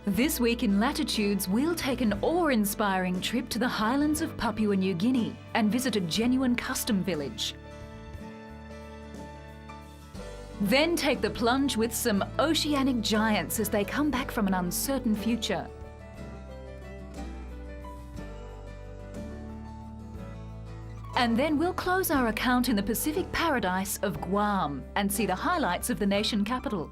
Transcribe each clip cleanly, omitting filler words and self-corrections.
This week in Latitudes, we'll take an awe-inspiring trip to the highlands of Papua New Guinea and visit a genuine custom village. Then take the plunge with some oceanic giants as they come back from an uncertain future. And then we'll close our account in the Pacific paradise of Guam and see the highlights of the nation capital.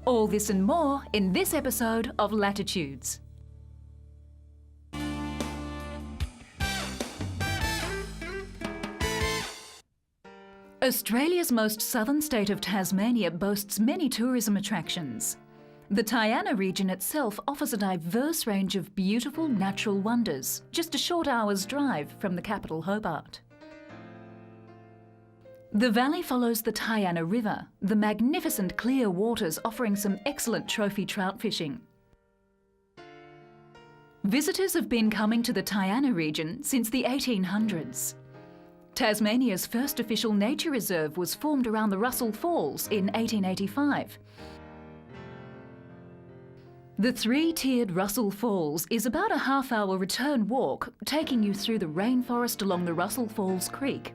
All this and more in this episode of Latitudes. Australia's most southern state of Tasmania boasts many tourism attractions. The Tayana region itself offers a diverse range of beautiful natural wonders, just a short hour's drive from the capital Hobart. The valley follows the Tayana River, the magnificent clear waters offering some excellent trophy trout fishing. Visitors have been coming to the Tayana region since the 1800s. Tasmania's first official nature reserve was formed around the Russell Falls in 1885. The three-tiered Russell Falls is about a half-hour return walk, taking you through the rainforest along the Russell Falls Creek.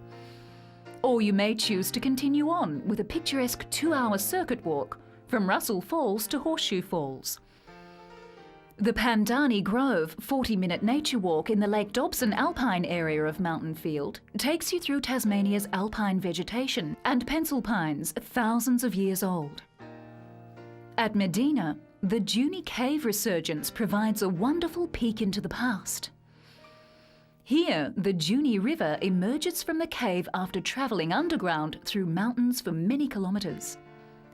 Or you may choose to continue on with a picturesque 2-hour circuit walk from Russell Falls to Horseshoe Falls. The Pandani Grove 40-minute nature walk in the Lake Dobson alpine area of Mountain Field takes you through Tasmania's alpine vegetation and pencil pines thousands of years old. At Medina, the Juni Cave resurgence provides a wonderful peek into the past. Here, the Juni River emerges from the cave after travelling underground through mountains for many kilometres.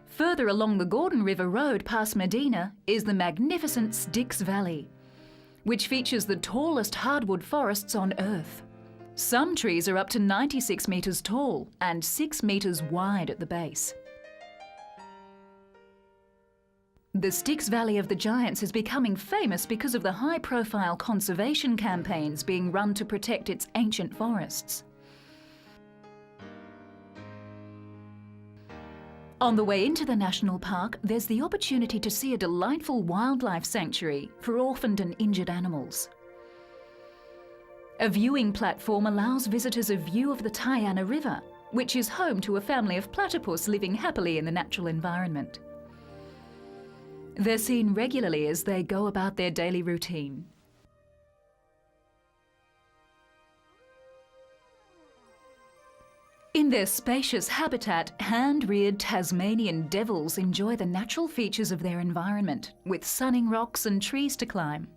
Further along the Gordon River Road past Medina is the magnificent Styx Valley, which features the tallest hardwood forests on Earth. Some trees are up to 96 metres tall and 6 metres wide at the base. The Styx Valley of the Giants is becoming famous because of the high-profile conservation campaigns being run to protect its ancient forests. On the way into the national park, there's the opportunity to see a delightful wildlife sanctuary for orphaned and injured animals. A viewing platform allows visitors a view of the Tayana River, which is home to a family of platypus living happily in the natural environment. They're seen regularly as they go about their daily routine. In their spacious habitat, hand-reared Tasmanian devils enjoy the natural features of their environment, with sunning rocks and trees to climb.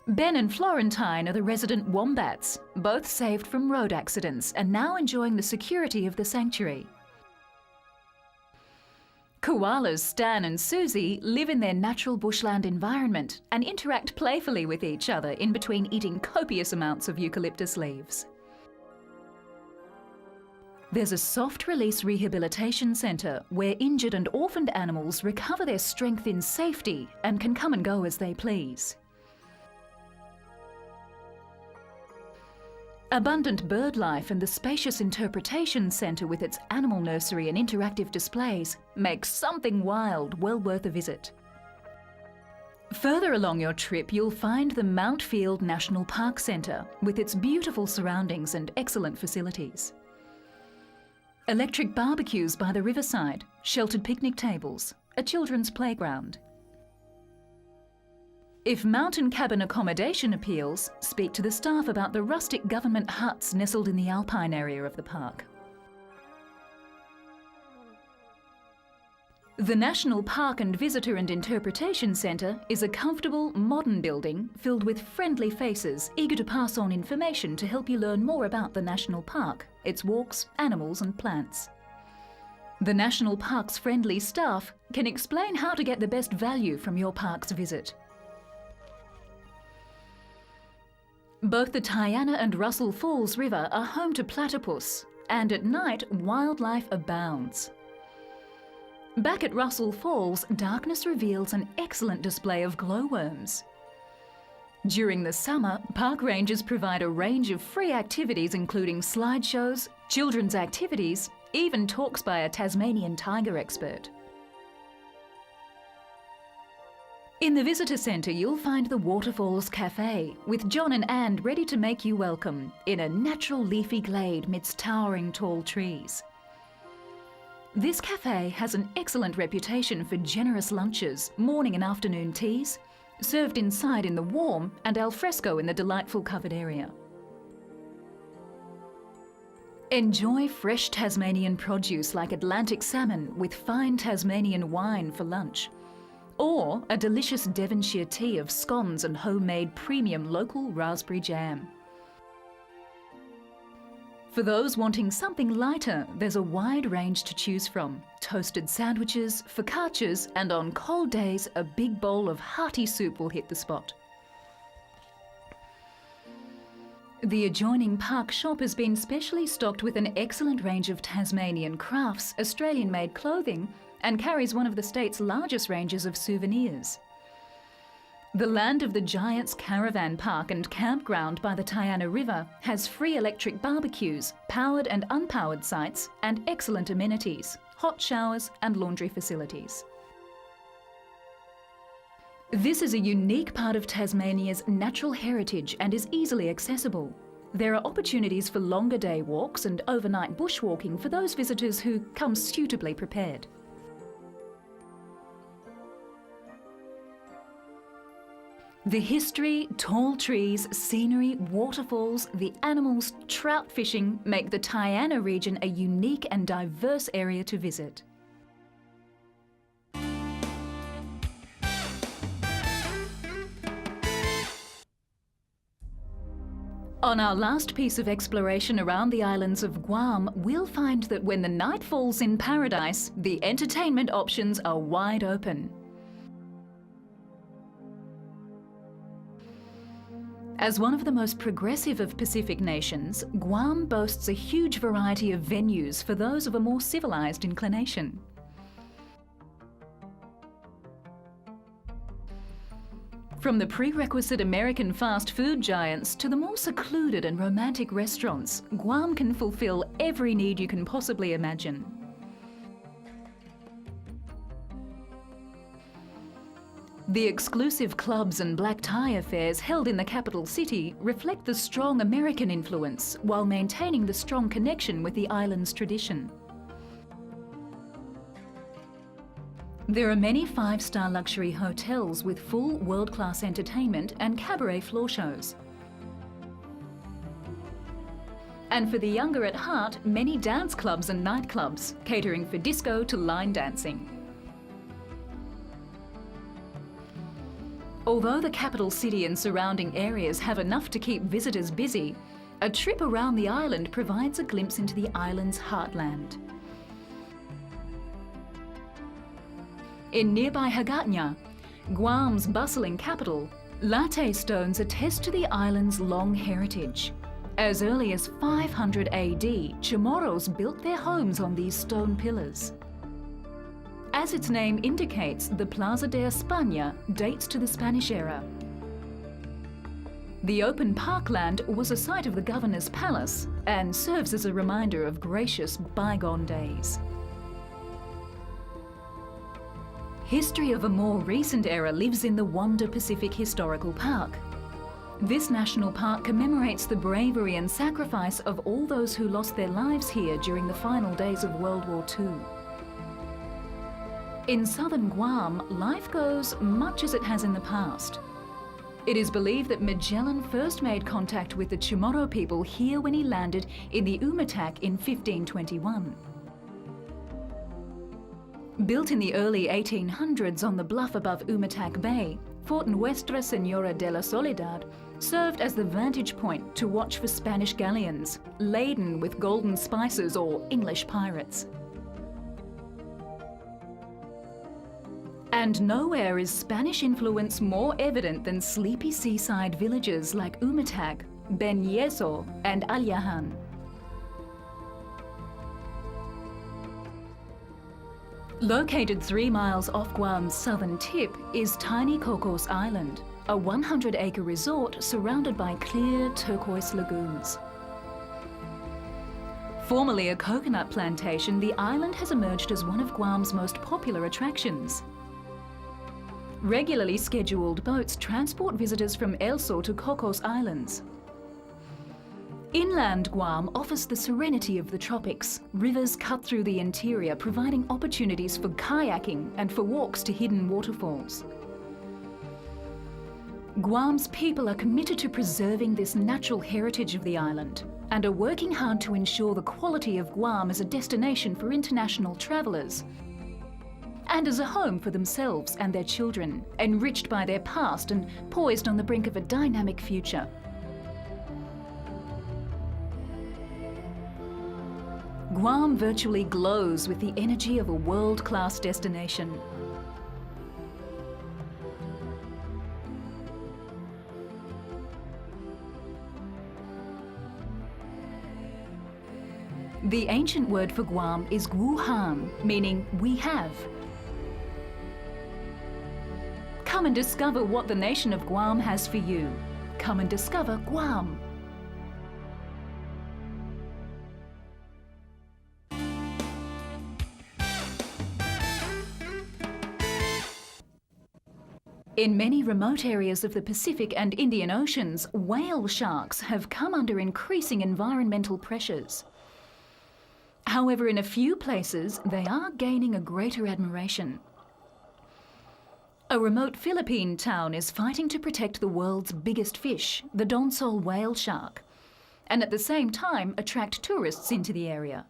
Ben and Florentine are the resident wombats, both saved from road accidents and now enjoying the security of the sanctuary. Koalas Stan and Susie live in their natural bushland environment and interact playfully with each other in between eating copious amounts of eucalyptus leaves. There's a soft release rehabilitation centre where injured and orphaned animals recover their strength in safety and can come and go as they please. Abundant bird life and the spacious interpretation centre with its animal nursery and interactive displays makes Something Wild well worth a visit. Further along your trip, you'll find the Mount Field National Park Centre with its beautiful surroundings and excellent facilities. Electric barbecues by the riverside, sheltered picnic tables, a children's playground. If mountain cabin accommodation appeals, speak to the staff about the rustic government huts nestled in the alpine area of the park. The National Park and Visitor and Interpretation Centre is a comfortable, modern building filled with friendly faces eager to pass on information to help you learn more about the national park, its walks, animals and plants. The National Park's friendly staff can explain how to get the best value from your park's visit. Both the Tayana and Russell Falls River are home to platypus, and at night wildlife abounds. Back at Russell Falls, darkness reveals an excellent display of glowworms. During the summer, park rangers provide a range of free activities including slideshows, children's activities even talks by a Tasmanian tiger expert. In the visitor centre, you'll find the Waterfalls Cafe, with John and Anne ready to make you welcome in a natural leafy glade midst towering tall trees. This cafe has an excellent reputation for generous lunches, morning and afternoon teas, served inside in the warm and al fresco in the delightful covered area. Enjoy fresh Tasmanian produce like Atlantic salmon with fine Tasmanian wine for lunch, or a delicious Devonshire tea of scones and homemade premium local raspberry jam. For those wanting something lighter, there's a wide range to choose from. Toasted sandwiches, focaccias, and on cold days, a big bowl of hearty soup will hit the spot. The adjoining park shop has been specially stocked with an excellent range of Tasmanian crafts, Australian-made clothing, and carries one of the state's largest ranges of souvenirs. The Land of the Giants Caravan Park and Campground by the Tayana River has free electric barbecues, powered and unpowered sites, and excellent amenities, hot showers and laundry facilities. This is a unique part of Tasmania's natural heritage and is easily accessible. There are opportunities for longer day walks and overnight bushwalking for those visitors who come suitably prepared. The history, tall trees, scenery, waterfalls, the animals, trout fishing make the Tayana region a unique and diverse area to visit. On our last piece of exploration around the islands of Guam, we'll find that when the night falls in paradise, the entertainment options are wide open. As one of the most progressive of Pacific nations, Guam boasts a huge variety of venues for those of a more civilized inclination. From the prerequisite American fast food giants to the more secluded and romantic restaurants, Guam can fulfill every need you can possibly imagine. The exclusive clubs and black tie affairs held in the capital city reflect the strong American influence while maintaining the strong connection with the island's tradition. There are many five-star luxury hotels with full world-class entertainment and cabaret floor shows. And for the younger at heart, many dance clubs and nightclubs, catering for disco to line dancing. Although the capital city and surrounding areas have enough to keep visitors busy, a trip around the island provides a glimpse into the island's heartland. In nearby Hagåtña, Guam's bustling capital, latte stones attest to the island's long heritage. As early as 500 AD, Chamorros built their homes on these stone pillars. As its name indicates, the Plaza de España dates to the Spanish era. The open parkland was a site of the governor's palace and serves as a reminder of gracious bygone days. History of a more recent era lives in the Wanda Pacific Historical Park. This national park commemorates the bravery and sacrifice of all those who lost their lives here during the final days of World War II. In southern Guam, life goes much as it has in the past. It is believed that Magellan first made contact with the Chamorro people here when he landed in the Umatac in 1521. Built in the early 1800s on the bluff above Umatac Bay, Fort Nuestra Señora de la Soledad served as the vantage point to watch for Spanish galleons, laden with golden spices or English pirates. And nowhere is Spanish influence more evident than sleepy seaside villages like Umatac, Ben Yeso, and Alyahan. Located 3 miles off Guam's southern tip is tiny Cocos Island, a 100-acre resort surrounded by clear turquoise lagoons. Formerly a coconut plantation, the island has emerged as one of Guam's most popular attractions. Regularly scheduled boats transport visitors from Elso to Cocos Islands. Inland Guam offers the serenity of the tropics. Rivers cut through the interior, providing opportunities for kayaking and for walks to hidden waterfalls. Guam's people are committed to preserving this natural heritage of the island and are working hard to ensure the quality of Guam as a destination for international travellers and as a home for themselves and their children, enriched by their past and poised on the brink of a dynamic future. Guam virtually glows with the energy of a world-class destination. The ancient word for Guam is Guhan, meaning we have. Come and discover what the nation of Guam has for you. Come and discover Guam. In many remote areas of the Pacific and Indian Oceans, whale sharks have come under increasing environmental pressures. However, in a few places, they are gaining a greater admiration. A remote Philippine town is fighting to protect the world's biggest fish, the Donsol whale shark, and at the same time attract tourists into the area.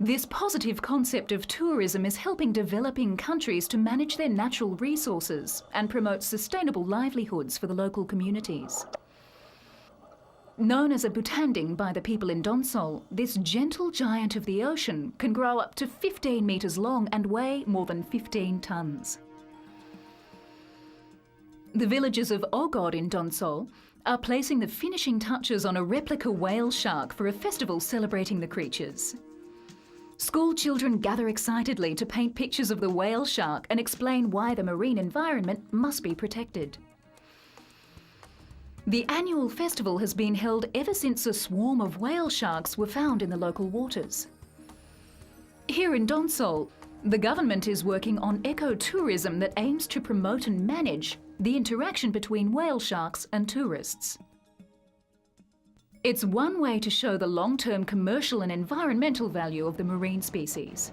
This positive concept of tourism is helping developing countries to manage their natural resources and promote sustainable livelihoods for the local communities. Known as a butanding by the people in Donsol, this gentle giant of the ocean can grow up to 15 metres long and weigh more than 15 tonnes. The villagers of Ogod in Donsol are placing the finishing touches on a replica whale shark for a festival celebrating the creatures. School children gather excitedly to paint pictures of the whale shark and explain why the marine environment must be protected. The annual festival has been held ever since a swarm of whale sharks were found in the local waters. Here in Donsol, the government is working on ecotourism that aims to promote and manage the interaction between whale sharks and tourists. It's one way to show the long-term commercial and environmental value of the marine species.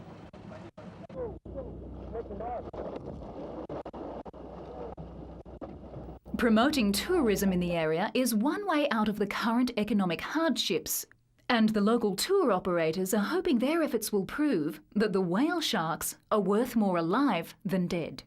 Promoting tourism in the area is one way out of the current economic hardships, and the local tour operators are hoping their efforts will prove that the whale sharks are worth more alive than dead.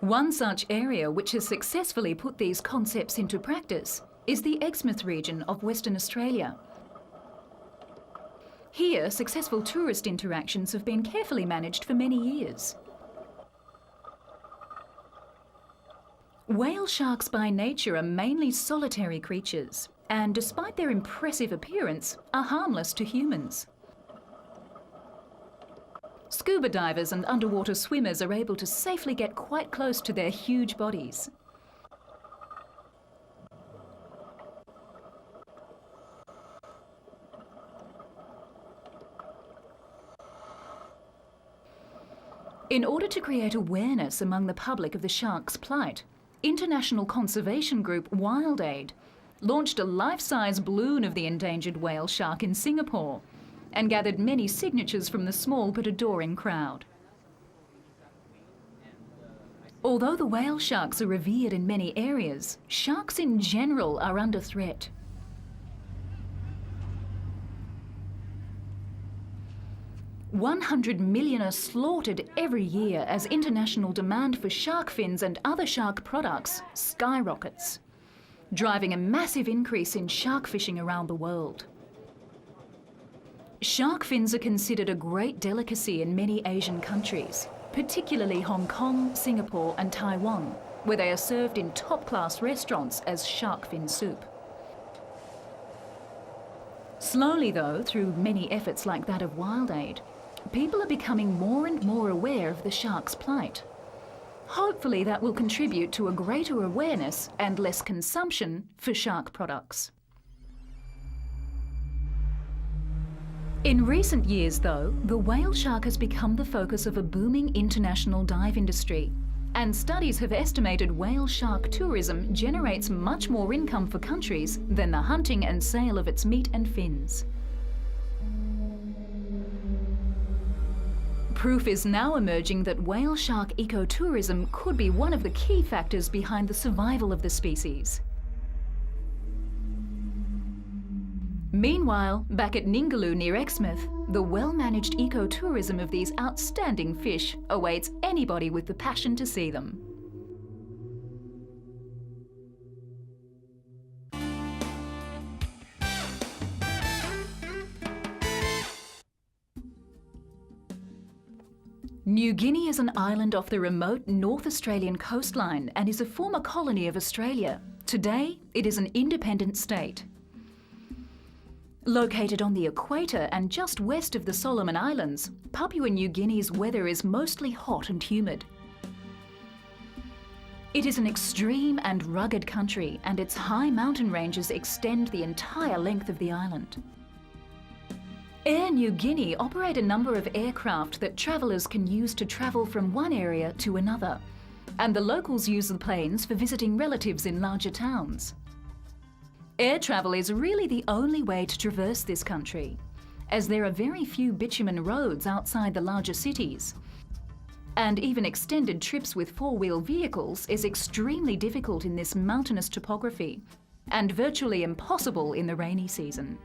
One such area which has successfully put these concepts into practice is the Exmouth region of Western Australia. Here, successful tourist interactions have been carefully managed for many years. Whale sharks by nature are mainly solitary creatures, and despite their impressive appearance, are harmless to humans. Scuba divers and underwater swimmers are able to safely get quite close to their huge bodies. In order to create awareness among the public of the shark's plight, international conservation group WildAid launched a life-size balloon of the endangered whale shark in Singapore and gathered many signatures from the small but adoring crowd. Although the whale sharks are revered in many areas, sharks in general are under threat. $100 million are slaughtered every year as international demand for shark fins and other shark products skyrockets, driving a massive increase in shark fishing around the world. Shark fins are considered a great delicacy in many Asian countries, particularly Hong Kong, Singapore and Taiwan, where they are served in top-class restaurants as shark fin soup. Slowly though, through many efforts like that of WildAid, people are becoming more and more aware of the shark's plight. Hopefully that will contribute to a greater awareness and less consumption for shark products. In recent years, though, the whale shark has become the focus of a booming international dive industry, and studies have estimated whale shark tourism generates much more income for countries than the hunting and sale of its meat and fins. Proof is now emerging that whale shark ecotourism could be one of the key factors behind the survival of the species. Meanwhile, back at Ningaloo near Exmouth, the well-managed ecotourism of these outstanding fish awaits anybody with the passion to see them. New Guinea is an island off the remote North Australian coastline and is a former colony of Australia. Today, it is an independent state. Located on the equator and just west of the Solomon Islands, Papua New Guinea's weather is mostly hot and humid. It is an extreme and rugged country, and its high mountain ranges extend the entire length of the island. Air New Guinea operate a number of aircraft that travellers can use to travel from one area to another, and the locals use the planes for visiting relatives in larger towns. Air travel is really the only way to traverse this country, as there are very few bitumen roads outside the larger cities, and even extended trips with four-wheel vehicles is extremely difficult in this mountainous topography, and virtually impossible in the rainy season.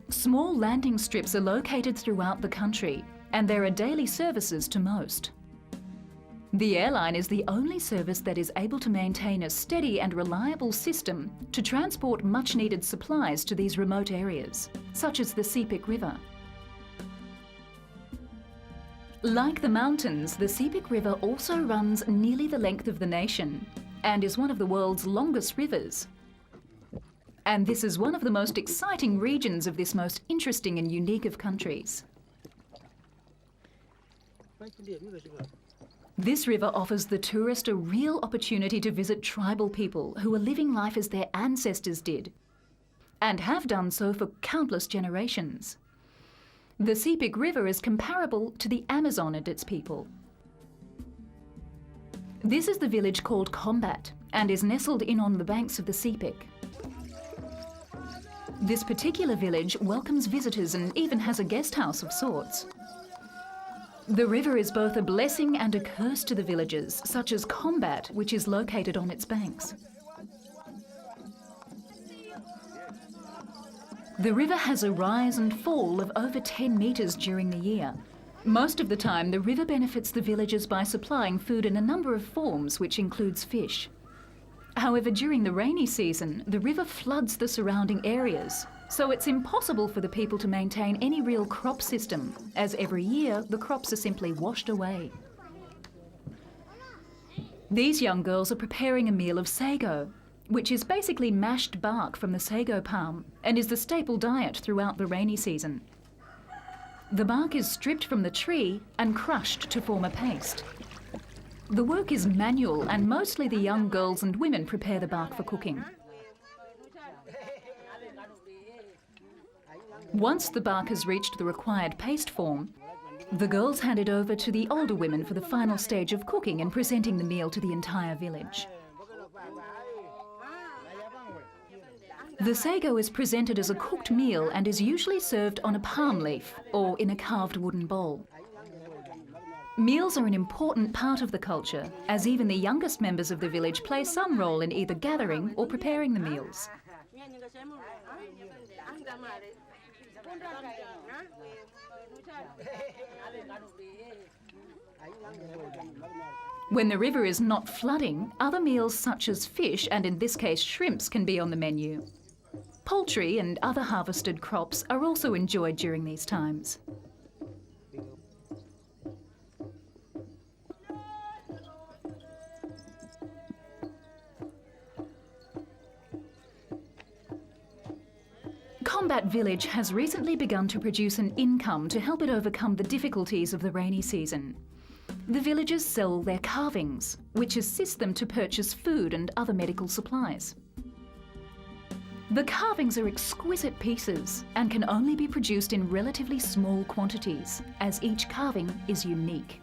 Small landing strips are located throughout the country, and there are daily services to most. The airline is the only service that is able to maintain a steady and reliable system to transport much-needed supplies to these remote areas, such as the Sepik River. Like the mountains, the Sepik River also runs nearly the length of the nation and is one of the world's longest rivers. And this is one of the most exciting regions of this most interesting and unique of countries. This river offers the tourist a real opportunity to visit tribal people who are living life as their ancestors did, and have done so for countless generations. The Sepik River is comparable to the Amazon and its people. This is the village called Combat, and is nestled in on the banks of the Sepik. This particular village welcomes visitors and even has a guest house of sorts. The river is both a blessing and a curse to the villages, such as Combat, which is located on its banks. The river has a rise and fall of over 10 metres during the year. Most of the time, the river benefits the villagers by supplying food in a number of forms, which includes fish. However, during the rainy season, the river floods the surrounding areas, so it's impossible for the people to maintain any real crop system, as every year the crops are simply washed away. These young girls are preparing a meal of sago, which is basically mashed bark from the sago palm and is the staple diet throughout the rainy season. The bark is stripped from the tree and crushed to form a paste. The work is manual, and mostly the young girls and women prepare the bark for cooking. Once the bark has reached the required paste form, the girls hand it over to the older women for the final stage of cooking and presenting the meal to the entire village. The sago is presented as a cooked meal and is usually served on a palm leaf or in a carved wooden bowl. Meals are an important part of the culture, as even the youngest members of the village play some role in either gathering or preparing the meals. When the river is not flooding, other meals such as fish, and in this case shrimps, can be on the menu. Poultry and other harvested crops are also enjoyed during these times. Combat Village has recently begun to produce an income to help it overcome the difficulties of the rainy season. The villagers sell their carvings, which assist them to purchase food and other medical supplies. The carvings are exquisite pieces and can only be produced in relatively small quantities, as each carving is unique.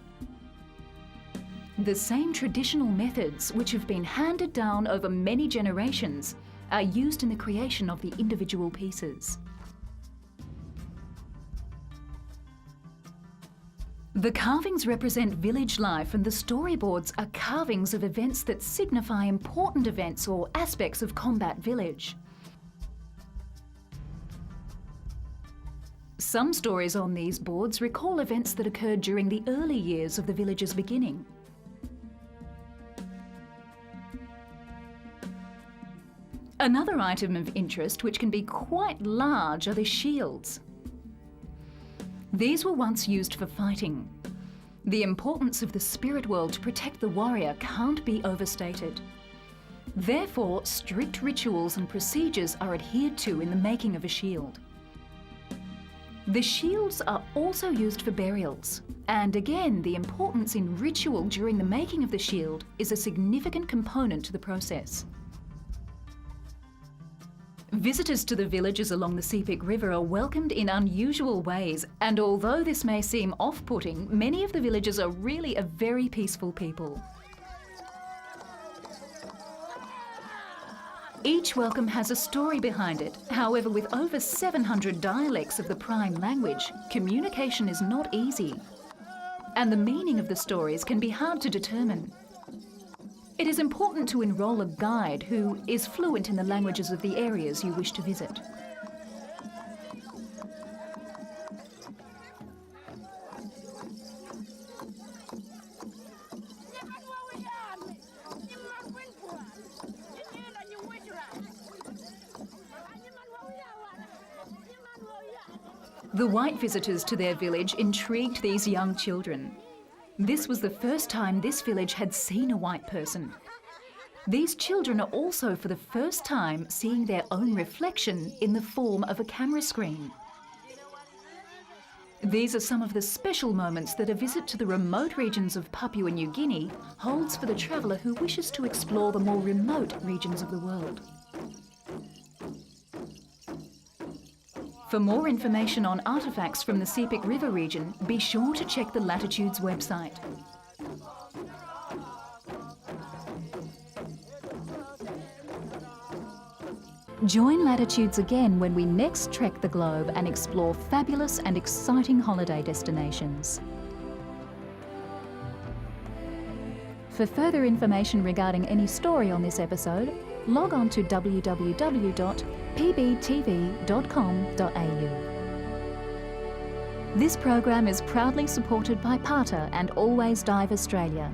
The same traditional methods, which have been handed down over many generations, are used in the creation of the individual pieces. The carvings represent village life, and the storyboards are carvings of events that signify important events or aspects of Combat Village. Some stories on these boards recall events that occurred during the early years of the village's beginning. Another item of interest, which can be quite large, are the shields. These were once used for fighting. The importance of the spirit world to protect the warrior can't be overstated. Therefore, strict rituals and procedures are adhered to in the making of a shield. The shields are also used for burials, and again, the importance in ritual during the making of the shield is a significant component to the process. Visitors to the villages along the Sepik River are welcomed in unusual ways, and although this may seem off-putting, many of the villagers are really a very peaceful people. Each welcome has a story behind it. However, with over 700 dialects of the prime language, communication is not easy, and the meaning of the stories can be hard to determine. It is important to enrol a guide who is fluent in the languages of the areas you wish to visit. The white visitors to their village intrigued these young children. This was the first time this village had seen a white person. These children are also for the first time seeing their own reflection in the form of a camera screen. These are some of the special moments that a visit to the remote regions of Papua New Guinea holds for the traveller who wishes to explore the more remote regions of the world. For more information on artefacts from the Sepik River region, be sure to check the Latitudes website. Join Latitudes again when we next trek the globe and explore fabulous and exciting holiday destinations. For further information regarding any story on this episode, log on to www.pbtv.com.au. This program is proudly supported by PATA and Always Dive Australia,